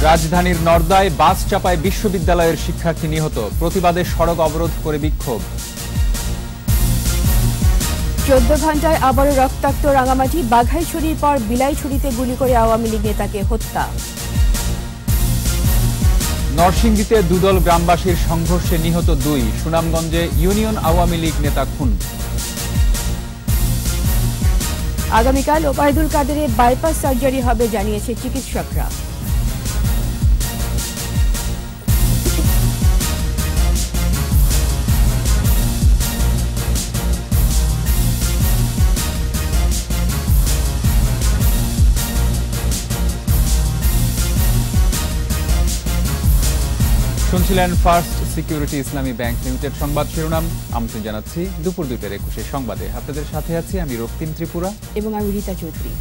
রাজধানীর নর্দায় বাস চাপায় বিশ্ববিদ্যালয়ের শিক্ষার্থী নিহত, প্রতিবাদে সড়ক অবরোধ করে বিক্ষোভ। 14 ঘন্টায় আবারও রক্তাক্ত রাঙামাটি, বাঘাইছড়ির পর বিলাইছড়িতে গুলি করে আওয়ামী লীগ নেতাকে হত্যা। নরসিংদীতে দুদল গ্রামবাসীর সংঘর্ষে নিহত 2, সুনামগঞ্জে ইউনিয়ন আওয়ামী লীগ নেতা খুন। আগামীকাল ওবায়দুল কাদেরের বাইপাস সার্জারি হবে জানিয়েছে চিকিৎসকরা। শুনছিলেন ফার্স্ট সিকিউরিটি ইসলামী ব্যাংক লিমিটেড সংবাদ শিরোনাম। আমন্ত্রণ জানাচ্ছি দুপুর 2টার 21 সংবাদে। আপনাদের সাথে আছি আমি রক্তিম ত্রিপুরা এবং আমি রীতা চৌধুরী।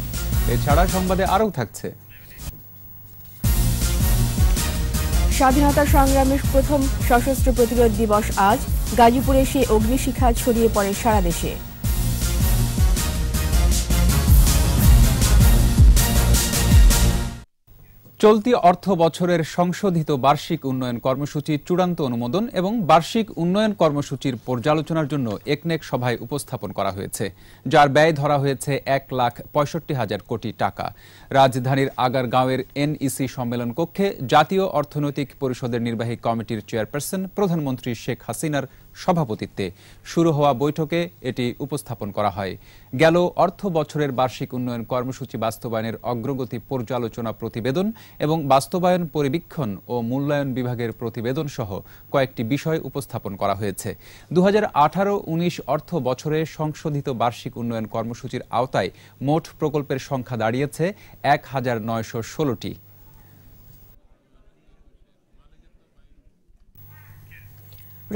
এছাড়া সংবাদে আরও থাকছে। স্বাধীনতা সংগ্রামের প্রথম সশস্ত্র প্রতিরোধ দিবস আজ, গাজীপুরে সে অগ্নিশিখা ছড়িয়ে পড়ে সারা দেশে। চলতি অর্থ বছরের সংশোধিত বার্ষিক উন্নয়ন কর্মসূচি চূড়ান্ত অনুমোদন এবং বার্ষিক উন্নয়ন কর্মসূচির পর্যালোচনার জন্য একনেক সভায় উপস্থাপন করা হয়েছে, যার ব্যয় ধরা হয়েছে 1,65,000 কোটি টাকা। রাজধানীর আগারগাঁওয়ের এনইসি সম্মেলন কক্ষে জাতীয় অর্থনৈতিক পরিষদের নির্বাহী কমিটির চেয়ারপারসন প্রধানমন্ত্রী শেখ হাসিনার সভাপতিত্বে শুরু হওয়া বৈঠকে এটি উপস্থাপন করা হয়। গেল অর্থ বছরের বার্ষিক উন্নয়ন কর্মসূচি বাস্তবায়নের অগ্রগতি পর্যালোচনা প্রতিবেদন এবং বাস্তবায়ন পরিবীক্ষণ ও মূল্যায়ন বিভাগের প্রতিবেদন সহ কয়েকটি বিষয় উপস্থাপন করা হয়েছে। 2018-19 অর্থ বছরে সংশোধিত বার্ষিক উন্নয়ন কর্মসূচির আওতায় মোট প্রকল্পের সংখ্যা দাঁড়িয়েছে 1,916টি।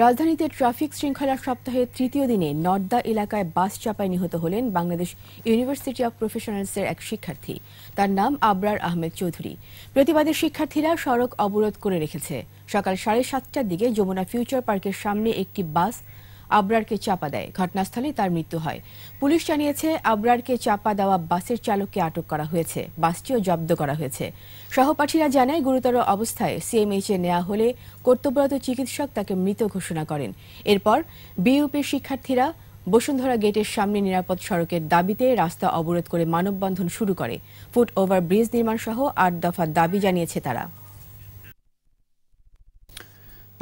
রাজধানীতে ট্রাফিক শৃঙ্খলা সপ্তাহের তৃতীয় দিনে নর্দা এলাকায় বাস চাপায় নিহত হলেন বাংলাদেশ ইউনিভার্সিটি অব প্রফেশনালসের এক শিক্ষার্থী। তার নাম আবরার আহমেদ চৌধুরী। প্রতিবাদী শিক্ষার্থীরা সড়ক অবরোধ করে রেখেছে। সকাল 7:30টার দিকে যমুনা ফিউচার পার্কের সামনে একটি বাস আবরারকে চাপা দেয়। ঘটনাস্থলে তার মৃত্যু হয়। পুলিশ জানিয়েছে আবরারকে চাপা দেওয়া বাসের চালককে আটক করা হয়েছে, বাসটিও জব্দ করা হয়েছে। সহপাঠীরা জানায় গুরুতর অবস্থায় সিএমএইচে নেওয়া হলে কর্তব্যরত চিকিৎসক তাকে মৃত ঘোষণা করেন। এরপর বিইউপির শিক্ষার্থীরা বসুন্ধরা গেটের সামনে নিরাপদ সড়কের দাবিতে রাস্তা অবরোধ করে মানববন্ধন শুরু করে। ফুট ওভার ব্রিজ নির্মাণ সহ 8 দফা দাবি জানিয়েছে তারা।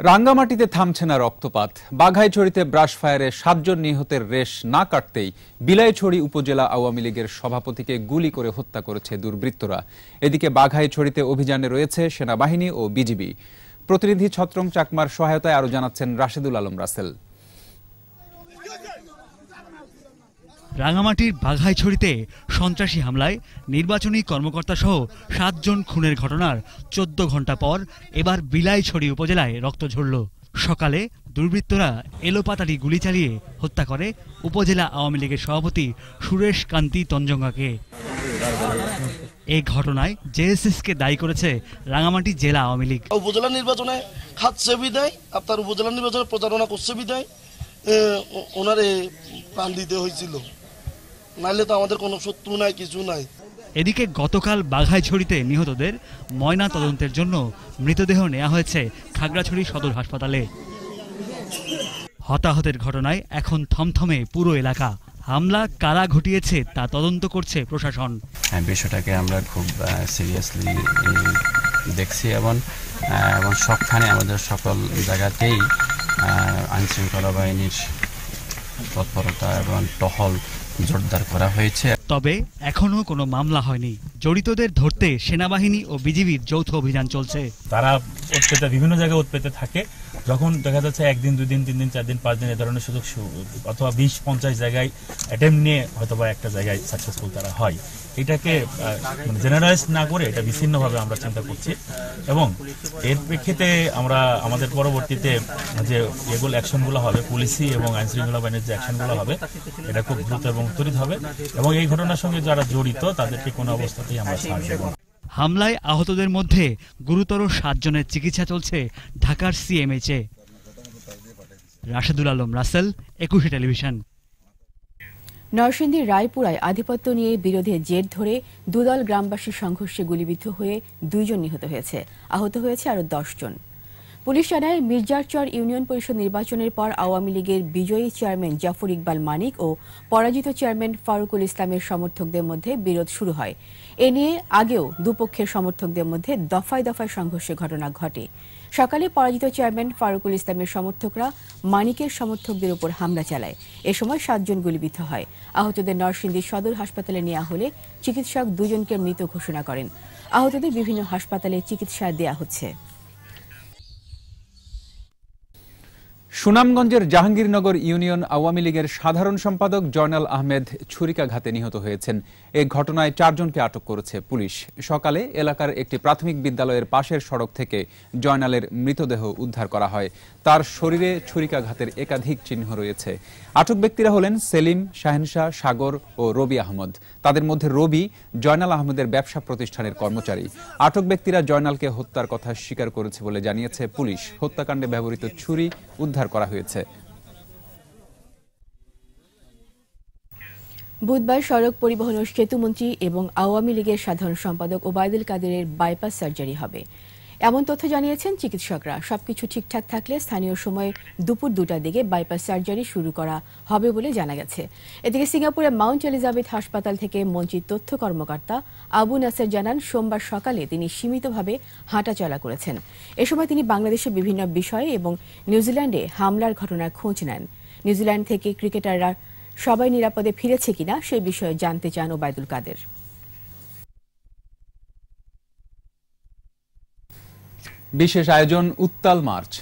রাঙ্গামাটিতে থামছে না রক্তপাত। বাঘাইছড়িতে ব্রাশ ফায়ারে 7 জন নিহতের রেশ না কাটতেই বিলাইছড়ি উপজেলা আওয়ামী লীগের সভাপতিকে গুলি করে হত্যা করেছে দুর্বৃত্তরা। এদিকে বাঘাইছড়িতে অভিযানে রয়েছে সেনাবাহিনী ও বিজিবি। প্রতিনিধি ছত্রং চাকমার সহায়তায় আরো জানাচ্ছেন রাশেদুল আলম রাসেল। রাঙ্গামাটির বাঘাইছড়িতে সন্ত্রাসী হামলায় নির্বাচনী কর্মকর্তা সহ 7 জন খুনের ঘটনার 14 ঘণ্টা পর এবার বিলাইছড়ি উপজেলায় রক্ত ঝরল। সকালে দুর্বৃত্তরা এলোপাতাড়ি গুলি চালিয়ে হত্যা করে উপজেলা আওয়ামী লীগের সভাপতি সুরেশ কান্তি তঞ্জঙ্গাকে। এই ঘটনায় জেএসএসকে দায়ী করেছে রাঙ্গামাটি জেলা আওয়ামী লীগ। উপজেলা নির্বাচনে খাচ্ছে বিদায়, আপনার উপজেলা নির্বাচনে প্রচারণা করছে বিদায় ওনারে প্রাণ দিতে হয়েছিল, নাইলে তো আমাদের কোনো শত্রু নাই, কিছু নাই। এদিকে গতকাল বাঘাইছড়িতে নিহতদের ময়না তদন্তের জন্য মৃতদেহ নেওয়া হয়েছে খাগড়াছড়ি সদর হাসপাতালে। হতাহতের ঘটনায় এখন থমথমে পুরো এলাকা। হামলা কারা ঘটিয়েছে তা তদন্ত করছে প্রশাসন। বিষয়টাকে আমরা খুব সিরিয়াসলি দেখছি এবং সবখানে আমাদের সকল জায়গাতেই আইনশৃঙ্খলা বাহিনীর তৎপরতা এবং টহল জোরদার করা হয়েছে। তবে এখনো কোনো মামলা হয়নি। জড়িতদের ধরতে সেনাবাহিনী ও বিজিবির যৌথ অভিযান চলছে। তারা উৎপেতে বিভিন্ন জায়গায় উৎপেতে থাকে, যখন দেখা যাচ্ছে 1 দিন 2 দিন 3 দিন 4 দিন 5 দিন এ ধরনের সুযোগ অথবা 20-50 জায়গায় অ্যাটেম্প নিয়ে হয়তোবা একটা জায়গায় সাকসেসফুল তারা হয়। এটাকে জেনারেলাইজ না করে এটা বিচ্ছিন্নভাবে আমরা চিন্তা করছি এবং এর প্রেক্ষিতে আমরা আমাদের পরবর্তীতে যে এগুলো অ্যাকশনগুলো হবে, পুলিশি এবং আইনশৃঙ্খলা বাহিনীর যে অ্যাকশনগুলো হবে, এটা খুব দ্রুত এবং ত্বরিত হবে এবং এই ঘটনার সঙ্গে যারা জড়িত তাদেরকে কোনো অবস্থাতেই আমরা ছাড় দেব না। হামলায় আহতদের মধ্যে গুরুতর 7 জনের চিকিৎসা চলছে ঢাকার সিএমএইচে। রাশেদুল আলম রাসেল, 21 টেলিভিশন। নরসিংদীর রায়পুরায় আধিপত্য নিয়ে বিরোধের জের ধরে দুদল গ্রামবাসীর সংঘর্ষে গুলিবিদ্ধ হয়ে 2 জন নিহত হয়েছে, আহত হয়েছে আরও 10 জন। পুলিশ জানায় মির্জারচর ইউনিয়ন পরিষদ নির্বাচনের পর আওয়ামী লীগের বিজয়ী চেয়ারম্যান জাফর ইকবাল মানিক ও পরাজিত চেয়ারম্যান ফারুকুল ইসলামের সমর্থকদের মধ্যে বিরোধ শুরু হয়। এ নিয়ে আগেও দুপক্ষের সমর্থকদের মধ্যে দফায় দফায় সংঘর্ষের ঘটনা ঘটে। সকালে পরাজিত চেয়ারম্যান ফারুকুল ইসলামের সমর্থকরা মানিকের সমর্থকদের উপর হামলা চালায়। এ সময় 7 জন গুলিবিদ্ধ হয়। আহতদের নরসিংদী সদর হাসপাতালে নেওয়া হলে চিকিৎসক 2 জনকে মৃত ঘোষণা করেন। আহতদের বিভিন্ন হাসপাতালে চিকিৎসা দেয়া হচ্ছে। সুনামগঞ্জের জাহাঙ্গীরনগর ইউনিয়ন আওয়ামী লীগের সাধারণ সম্পাদক জয়নাল আহমেদ ছুরিকাঘাতে নিহত হয়েছেন। এই ঘটনায় 4 জনকে আটক করেছে পুলিশ। সকালে এলাকার একটি প্রাথমিক বিদ্যালয়ের পাশের সড়ক থেকে জয়নালের মৃতদেহ উদ্ধার করা হয়। তার শরীরে ছুরিকাঘাতের একাধিক চিহ্ন রয়েছে। আটক ব্যক্তিরা হলেন সেলিম, শাহেনশাহ, সাগর ও রবি আহমদ। তাদের মধ্যে রবি জয়নাল আহমেদের ব্যবসা প্রতিষ্ঠানের কর্মচারী। আটক ব্যক্তিরা জয়নালকে হত্যার কথা স্বীকার করেছে বলে জানিয়েছে পুলিশ। হত্যাকাণ্ডে ব্যবহৃত ছুরি উদ্ধার করা হয়েছে। বুধবার সড়ক পরিবহন ও সেতুমন্ত্রী এবং আওয়ামী লীগের সাধারণ সম্পাদক ওবায়দুল কাদেরের বাইপাস সার্জারি হবে, এমন তথ্য জানিয়েছেন চিকিৎসকরা। সবকিছু ঠিকঠাক থাকলে স্থানীয় সময় দুপুর 2টার দিকে বাইপাস সার্জারি শুরু করা হবে বলে জানা গেছে। এদিকে সিঙ্গাপুরের মাউন্ট এলিজাবেথ হাসপাতাল থেকে মন্ত্রীর তথ্য কর্মকর্তা আবু নাসের জানান, সোমবার সকালে তিনি সীমিতভাবে হাঁটাচলা করেছেন। এ সময় তিনি বাংলাদেশের বিভিন্ন বিষয়ে এবং নিউজিল্যান্ডে হামলার ঘটনার খোঁজ নেন। নিউজিল্যান্ড থেকে ক্রিকেটাররা সবাই নিরাপদে ফিরেছে কিনা সেই বিষয়ে জানতে চান ওবায়দুল কাদের। বিশেষ আয়োজন উত্তাল মার্চ।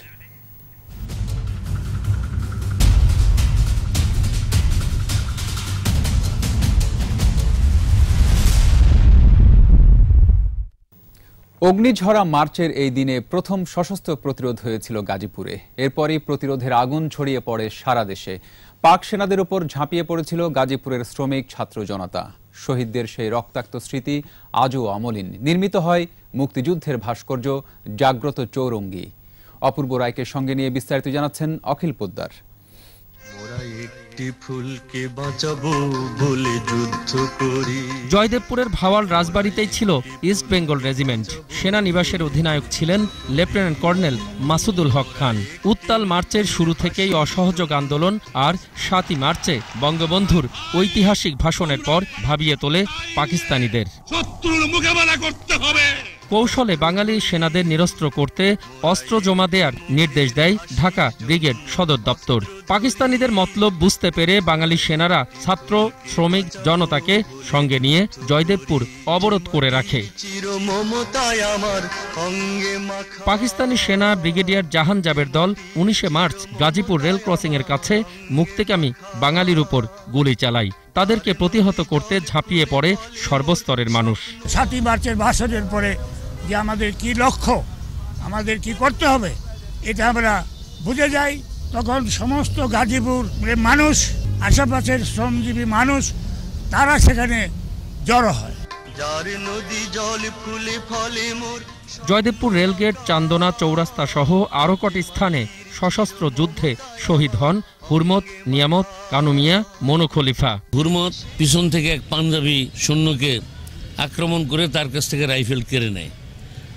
অগ্নিঝরা মার্চের এই দিনে প্রথম সশস্ত্র প্রতিরোধ হয়েছিল গাজীপুরে। এরপরই প্রতিরোধের আগুন ছড়িয়ে পড়ে সারা দেশে। পাক সেনাদের উপর ঝাঁপিয়ে পড়েছিল গাজীপুরের শ্রমিক ছাত্র জনতা। শহীদদের সেই রক্তাক্ত স্মৃতি আজও অমলিন। নির্মিত হয় মুক্তিযুদ্ধের ভাস্কর্য জাগ্রত চৌরঙ্গী। অপূর্ব রায়কে সঙ্গে নিয়ে বিস্তারিত জানাচ্ছেন অখিল পোদ্দার। জয়দেবপুরের ভাওয়াল রাজবাড়িতেই ছিল ইস্ট বেঙ্গল রেজিমেন্ট। সেনানিবাসের অধিনায়ক ছিলেন লেফটেন্যান্ট কর্নেল মাসুদুল হক খান। উত্তাল মার্চের শুরু থেকেই অসহযোগ আন্দোলন আর 7ই মার্চে বঙ্গবন্ধুর ঐতিহাসিক ভাষণের পর ভাবিয়ে তোলে পাকিস্তানিদের। শত্রুর মোকাবেলা করতে হবে। কৌশলে বাঙালি সেনাদের নিরস্ত্র করতে অস্ত্র জমা দেওয়ার নির্দেশ দেয় ঢাকা ব্রিগেড সদর দপ্তর। পাকিস্তানিদের মতলব বুঝতে পেরে বাঙালি সেনারা ছাত্র শ্রমিক জনতাকে সঙ্গে নিয়ে জয়দেবপুর অবরোধ করে রাখে। পাকিস্তানি সেনা ব্রিগেডিয়ার জাহান জাবের দল 19শে মার্চ গাজীপুর রেল ক্রসিং এর কাছে মুক্তিকামী বাঙালির উপর গুলি চালায়। তাদেরকে প্রতিহত করতে ঝাঁপিয়ে পড়ে সর্বস্তরের মানুষ। 7ই মার্চের ভাষণের পরে যে আমাদের কি লক্ষ্য, আমাদের কি করতে হবে, এটা আমরা বুঝে যাই। তখন সমস্ত গাজীপুরের মানুষ, আশেপাশের শ্রমজীবী মানুষ, তারা সেখানে জড়ো হয়। জয়দেবপুর রেলগেট, চান্দনা চৌরাস্তা সহ আরো কটি স্থানে সশস্ত্র যুদ্ধে শহীদ হন হুরমত, নিয়ামত, কানুমিয়া, মনো খলিফা। হুরমত পিছন থেকে এক পাঞ্জাবি সৈন্যকে আক্রমণ করে তার কাছ থেকে রাইফেল কেড়ে নেয়,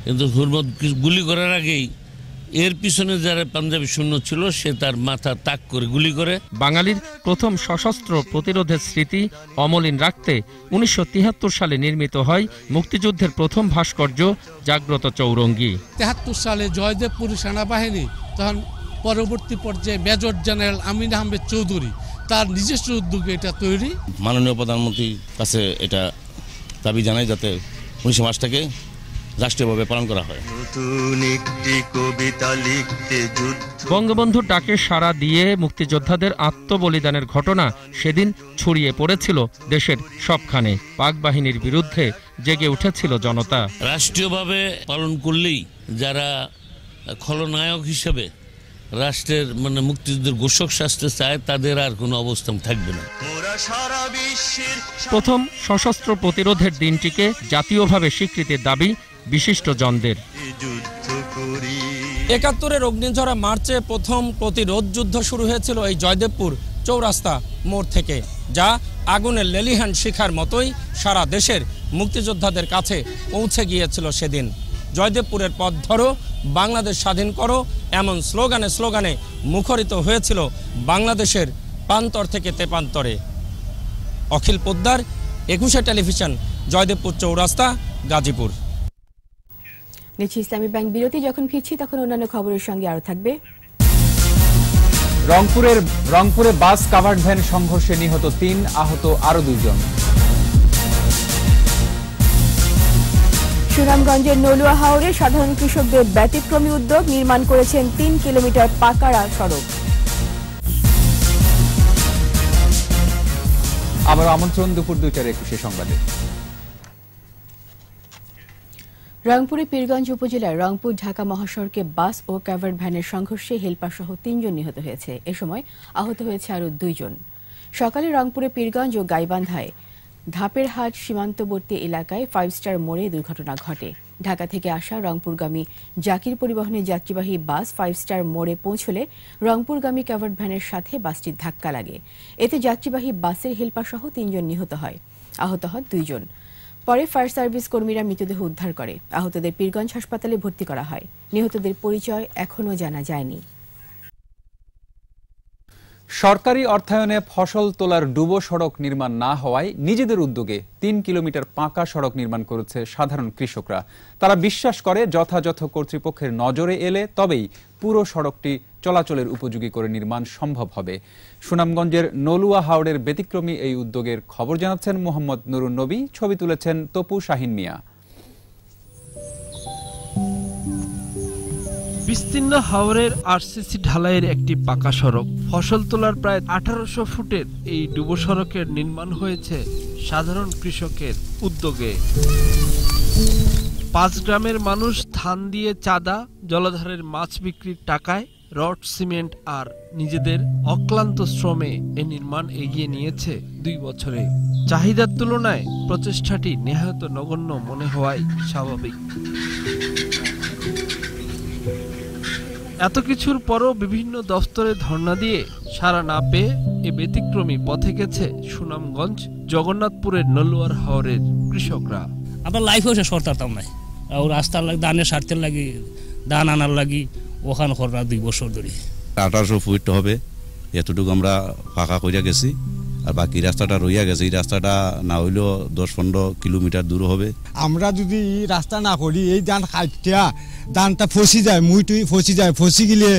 কিন্তু হুরমত গুলি করার আগেই এর পিছনে যারা পাঞ্জাবি সৈন্য ছিল সে তার মাথা তাক করে গুলি করে। বাঙালির প্রথম সশস্ত্র প্রতিরোধের স্মৃতি অমলিন রাখতে 1973 সালে নির্মিত হয় মুক্তিযুদ্ধের প্রথম ভাস্কর্য জাগ্রত চৌরঙ্গী। 73 সালে জয়দেবপুর সেনাবাহিনী তখন পরবর্তী পর্যায়ে মেজর জেনারেল আমিন আহমেদ চৌধুরী তার নিজস্ব উদ্যোগে এটা তৈরি। মাননীয় প্রধানমন্ত্রীর কাছে এটা দাবি জানাই যাতে 19 মার্চটাকে রাষ্ট্রীয়ভাবে পালন করা হয়। বঙ্গবন্ধুর ডাকে সাড়া দিয়ে মুক্তিযোদ্ধাদের আত্মবলিদানের ঘটনা সেদিন ছড়িয়ে পড়েছিল দেশের সবখানে। পাক বাহিনীর বিরুদ্ধে জেগে উঠেছিল জনতা। রাষ্ট্রীয়ভাবে পালন করলেই যারা খলনায়ক হিসেবে রাষ্ট্রের মুক্তিযুদ্ধের ঘোষক শাস্তি চায় তাদের আর কোনো অবস্থান থাকবে না। প্রথম সশস্ত্র প্রতিরোধের দিনটিকে জাতীয়ভাবে স্বীকৃতির দাবি বিশিষ্ট জনদের। 71-এর অগ্নিঝরা মার্চে প্রথম প্রতিরোধ যুদ্ধ শুরু হয়েছিল এই জয়দেবপুর চৌরাস্তা মোড় থেকে, যা আগুনের লেলিহান শিখার মতোই সারা দেশের মুক্তিযোদ্ধাদের কাছে পৌঁছে গিয়েছিল সেদিন। জয়দেবপুরের পথ ধরো, বাংলাদেশ স্বাধীন করো, এমন স্লোগানে স্লোগানে মুখরিত হয়েছিল বাংলাদেশের প্রান্তর থেকে তেপান্তরে। অখিল পোদ্দার, 21 টেলিভিশন, জয়দেবপুর চৌরাস্তা, গাজীপুর। নিচ্ছি ইসলামী ব্যাংক বিরতি। যখন ফিরছি তখন অন্যান্য খবরের সঙ্গে আরো থাকবে। রংপুরে বাস কাভার্ড ভ্যান সংঘর্ষে নিহত 3, আহত আরো 2 জন। সুনামগঞ্জের নলুয়া হাওরে সাধারণ কৃষকদের ব্যতিক্রমী উদ্যোগ, নির্মাণ করেছেন 3 কিলোমিটার পাকা সড়ক। আবার আমন্ত্রণ দুপুর 2টার 21 সংবাদে। রংপুরে পীরগঞ্জ উপজেলার রংপুর ঢাকা মহাসড়কে বাস ও কাভার্ড ভ্যানের সংঘর্ষে হেলপার সহ 3 জন নিহত হয়েছে। এ সময় আহত হয়েছে আরো 2 জন। সকালে রংপুরে পীরগঞ্জ ও গাইবান্ধায় ধাপেরহাট সীমান্তবর্তী এলাকায় 5 স্টার মোড়ে দুর্ঘটনা ঘটে। ঢাকা থেকে আসা রংপুরগামী জাকির পরিবহনের যাত্রীবাহী বাস 5 স্টার মোড়ে পৌঁছলে রংপুরগামী কাভার্ড ভ্যানের সাথে বাসটির ধাক্কা লাগে। এতে যাত্রীবাহী বাসের হেলপার সহ 3 জন নিহত হয়, আহত হন 2 জন। পরে ফায়ার সার্ভিস কর্মীরা মৃতদেহ উদ্ধার করে আহতদের পীরগঞ্জ হাসপাতালে ভর্তি করা হয়। নিহতদের পরিচয় এখনও জানা যায়নি। সরকারি অর্থায়নে ফসল তোলার ডুবো সড়ক নির্মাণ না হওয়ায় নিজেদের উদ্যোগে 3 কিলোমিটার পাকা সড়ক নির্মাণ করেছে সাধারণ কৃষকরা। তারা বিশ্বাস করে যথাযথ কর্তৃপক্ষের নজরে এলে তবেই পুরো সড়কটি চলাচলের উপযোগী করে নির্মাণ সম্ভব হবে। সুনামগঞ্জের নলুয়া হাওড়ের ব্যতিক্রমী এই উদ্যোগের খবর জানাচ্ছেন মোহাম্মদ নুরুন নবী, ছবি তুলেছেন তপু শাহিন মিয়া। বিস্তীর্ণ হাওরের আরসিসি ঢালাইয়ের একটি পাকা সড়ক, ফসল তোলার প্রায় 1800 ফুটের এই ডুবো সড়কের নির্মাণ হয়েছে সাধারণ কৃষকের উদ্যোগে। 5 গ্রামের মানুষ ধান দিয়ে চাঁদা, জলাধারের মাছ বিক্রির টাকায়, রড সিমেন্ট আর নিজেদের অক্লান্ত শ্রমে এ নির্মাণ এগিয়ে নিয়েছে 2 বছরে। চাহিদার তুলনায় প্রচেষ্টাটি নেহায়ত নগণ্য মনে হওয়াই স্বাভাবিক। এত কিছুর পরও বিভিন্ন দফতরে ধর্ণা দিয়ে সাড়া না পেয়ে এ ব্যতিক্রমী পথে গেছে সুনামগঞ্জ জগন্নাথপুরের নলুয়ার হাওরের কৃষকরা। আমরা লাইফও শেষ করতাম না, রাস্তার লাগি, ধানের স্বার্থের লাগি, ধান আনার লাগি ওখান করনা 2 বছর ধরে। 1800 ফুট হবে, এতটুকু আমরা ফাঁকা কইরা গেছি, আর বাকি রাস্তাটা রইয়া গেছে। এই রাস্তাটা না হইলেও 10-15 কিলোমিটার দূর হবে। আমরা যদি এই রাস্তা না করি, এই ধান খাইটা ধানটা ফসি যায়, মুইটুই ফসি যায়, ফসি গেলে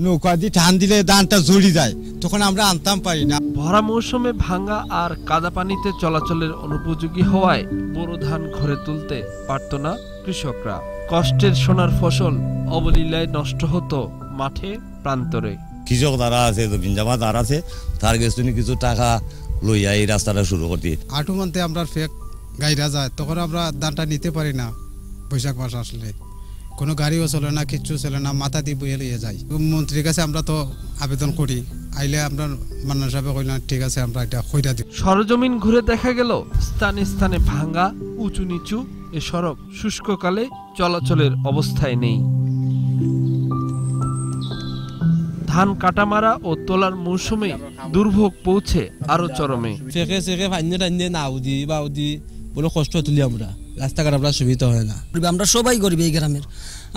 নৌকা দিয়ে টান দিলে ধানটা জড়ি যায়, তখন আমরা আনতাম পারি না। ভরা মৌসুমে ভাঙ্গা আর কাদা পানিতে চলাচলের অনুপযোগী হওয়ায় বোরো ধান ঘরে তুলতে পারত না কৃষকরা। কষ্টের সোনার ফসল অবলীলায় নষ্ট হতো মাঠে প্রান্তরে। কৃষক যারা আছে, জমিনজমা যারা আছে, তার কাছে কিছু টাকা লইয়া এই রাস্তাটা শুরু করতে। আটু মানতে আমরা ফেক গাইরা যায়, তখন আমরা ধানটা নিতে পারি না। বৈশাখ মাস আসলে কোনো গাড়িও চলে না, কিচ্ছু চলে না, মাথা দিয়ে বইয়ে লিয়ে যাই। মন্ত্রীর কাছে আমরা তো আবেদন করি, আইলে আমরা মান্না সাহেব কইলাম ঠিক আছে আমরা এটা কইরা দিই। সরজমিন ঘুরে দেখা গেল স্থানে স্থানে ভাঙ্গা, উঁচু নিচু এ সড়ক শুষ্ককালে চলাচলের অবস্থায় নেই। ধান কাটামারা ও তোলার মৌসুমে দুর্ভোগ পৌঁছে আরো চরমে। ফেকে সেকে ফাইনে টাইনে নাউদি বাউদি বলে কষ্ট তুলি আমরা, রাস্তাঘাট আমরা সুবিধা হয় না। আমরা সবাই গরিব এই গ্রামের,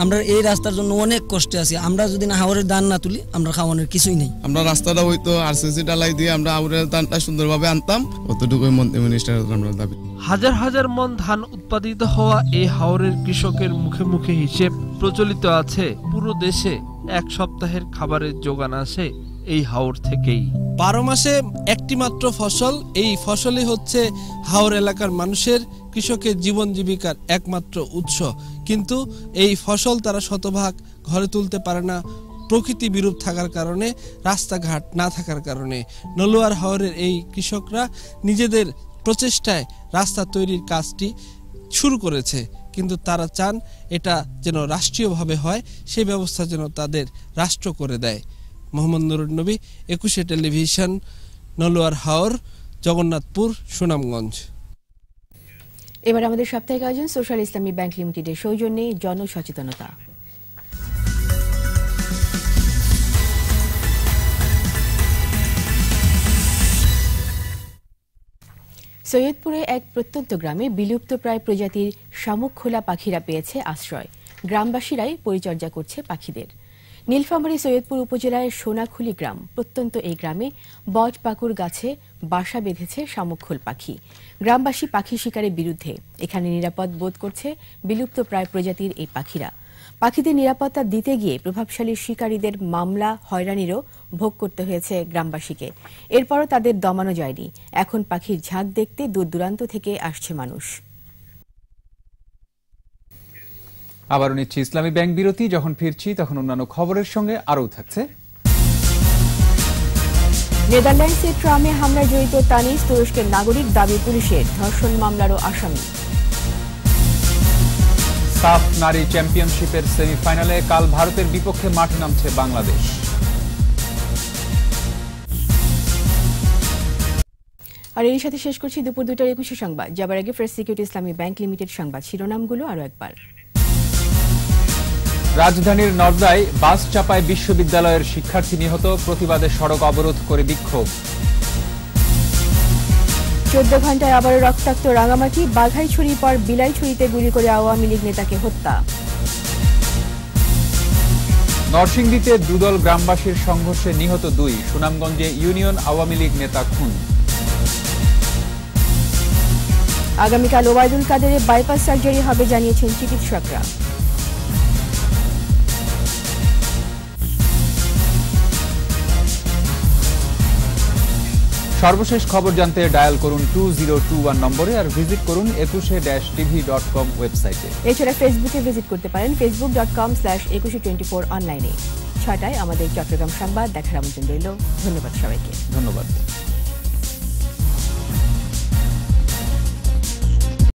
আমরা এই রাস্তার জন্য অনেক কষ্টে আছি। আমরা যদি না হাওরের ধান না তুলি, আমরা খাওয়ানোর কিছুই নেই। আমরা রাস্তাটা হয়তো আরসিসি ঢালাই দিয়ে আমরা হাওরের ধানটা সুন্দরভাবে আনতাম, অতটুকুই মন্ত্রী মিনিস্টারের আমরা দাবি। হাজার হাজার মন ধান উৎপাদিত হওয়া এই হাওরের কৃষকের মুখে মুখে হিসেব প্রচলিত আছে, পুরো দেশে 1 সপ্তাহের খাবারের যোগান আসে এই হাওর থেকেই। 12 মাসে একটি মাত্র ফসল, এই ফসলই হচ্ছে হাওর এলাকার মানুষের, কৃষকের জীবন জীবিকার একমাত্র উৎস। কিন্তু এই ফসল তারা শতভাগ ঘরে তুলতে পারে না প্রকৃতি বিরূপ থাকার কারণে, রাস্তাঘাট না থাকার কারণে। নলুয়ার হাওরের এই কৃষকরা নিজেদের প্রচেষ্টায় রাস্তা তৈরির কাজটি শুরু করেছে, কিন্তু তারা চান এটা যেন রাষ্ট্রীয়ভাবে হয়, সেই ব্যবস্থা যেন তাদের রাষ্ট্র করে দেয়। মোহাম্মদ নুরুন নবী, 21 টেলিভিশন, নলুয়ার হাওর, জগন্নাথপুর, সুনামগঞ্জ। এবার আমাদের সাপ্তাহিক আয়োজন সোশ্যাল ইসলামী ব্যাংক লিমিটেডের সৌজন্যে জনসচেতনতা। সৈয়দপুরে এক প্রত্যন্ত গ্রামে বিলুপ্তপ্রায় প্রজাতির শামুকখোলা পাখিরা পেয়েছে আশ্রয়। গ্রামবাসীরাই পরিচর্যা করছে পাখিদের। নীলফামারী সৈয়দপুর উপজেলায় সোনাখুলি গ্রাম। প্রত্যন্ত এই গ্রামে বট পাকুর গাছে বাসা বেঁধেছে শামুকখোল পাখি। গ্রামবাসী পাখি শিকারের বিরুদ্ধে। এখানে নিরাপদ বোধ করছে বিলুপ্তপ্রায় প্রজাতির এই পাখিরা। পাখিদের নিরাপত্তা দিতে গিয়ে প্রভাবশালী শিকারীদের মামলা হয়রানিরও ভোগ করতে হয়েছে গ্রামবাসীকে। এরপরও তাদের দমানো যায়নি। এখন পাখির ঝাঁক দেখতে দূর দূরান্ত থেকে আসছে মানুষ। আবারও নিচ্ছি ইসলামী ব্যাংক বিরতি। যখন ফিরছি তখন অন্যান্য খবরের সঙ্গে আরও থাকছে। নেদারল্যান্ডসে ট্রামে হামলায় জড়িত তানিস তুরস্কের নাগরিক, দাবি পুলিশের। ধর্ষণ মামলারও আসামি। সাফ নারী চ্যাম্পিয়নশিপের সেমিফাইনালে কাল ভারতের বিপক্ষে মাঠে নামছে বাংলাদেশ। আর এর সাথে শেষ করছি দুপুর 2টার 21 সংবাদ। যাবার আগে ফার্স্ট সিকিউরিটি ইসলামী ব্যাংক লিমিটেড সংবাদ শিরোনামগুলো আরো একবার। রাজধানীর নর্দায় বাস চাপায় বিশ্ববিদ্যালয়ের শিক্ষার্থী নিহত, প্রতিবাদে সড়ক অবরোধ করে বিক্ষোভ। 14 ঘন্টায় আবারও রক্তাক্ত রাঙামাটি, বাঘাইছড়ির পর বিলাইছড়িতে গুলি করে আওয়ামী লীগ নেতাকে হত্যা। নরসিংদীতে দুদল গ্রামবাসীর সংঘর্ষে নিহত 2, সুনামগঞ্জে ইউনিয়ন আওয়ামী লীগ নেতা খুন। আগামীকাল ওবায়দুল কাদেরের বাইপাস সার্জারি হবে জানিয়েছেন চিকিৎসকরা। সর্বশেষ খবর জানতে ডায়াল করুন 2021 নম্বরে আর ভিজিট করুন 21-tv.com ওয়েবসাইটে। এছাড়া ফেসবুকে ভিজিট করতে পারেন facebook.com/2124 অনলাইনে। 6টায় আমাদের চট্টগ্রাম সংবাদ দেখার আমন্ত্রণ রইল। ধন্যবাদ সবাইকে। ধন্যবাদ।